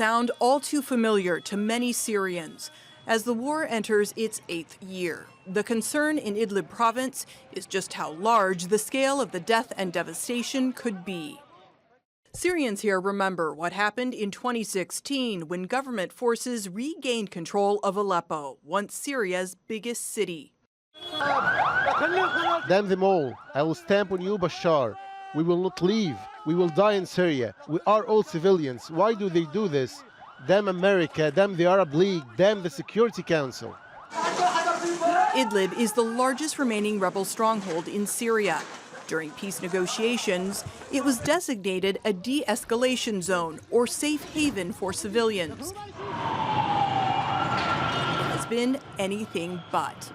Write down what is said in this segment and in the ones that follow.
sound all too familiar to many Syrians as the war enters its 8th year. The concern in Idlib province is just how large the scale of the death and devastation could be. Syrians here remember what happened in 2016 when government forces regained control of Aleppo, once Syria's biggest city. Damn them all. I will stamp on you, Bashar. We will not leave. We will die in Syria. We are all civilians. Why do they do this? Damn America, damn the Arab League, damn the Security Council. Idlib is the largest remaining rebel stronghold in Syria. During peace negotiations, it was designated a de-escalation zone or safe haven for civilians. It has been anything but.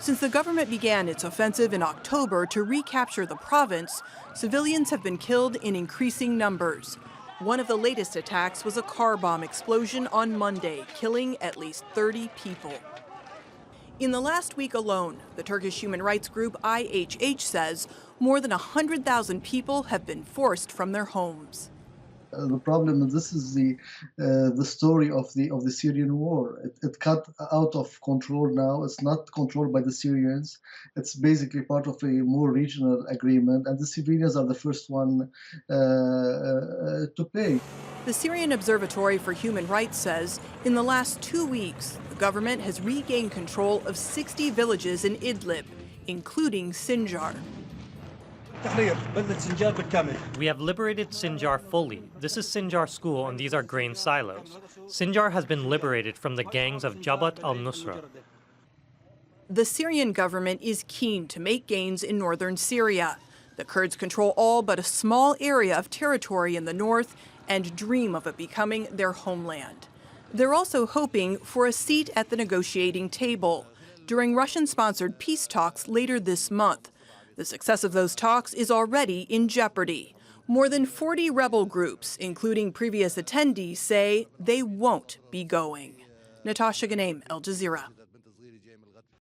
Since the government began its offensive in October to recapture the province, civilians have been killed in increasing numbers. One of the latest attacks was a car bomb explosion on Monday, killing at least 30 people. In the last week alone, the Turkish human rights group IHH says more than 100,000 people have been forced from their homes. The problem is this is the story of the Syrian war. It got out of control now. It's not controlled by the Syrians. It's basically part of a more regional agreement, and the civilians are the first one to pay. The Syrian Observatory for Human Rights says in the last 2 weeks, the government has regained control of 60 villages in Idlib, including Sinjar. We have liberated Sinjar fully. This is Sinjar school and these are grain silos. Sinjar has been liberated from the gangs of Jabhat al-Nusra. The Syrian government is keen to make gains in northern Syria. The Kurds control all but a small area of territory in the north and dream of it becoming their homeland. They're also hoping for a seat at the negotiating table during Russian-sponsored peace talks later this month. The success of those talks is already in jeopardy. More than 40 rebel groups, including previous attendees, say they won't be going. Natasha, Ghoneim, Al Jazeera.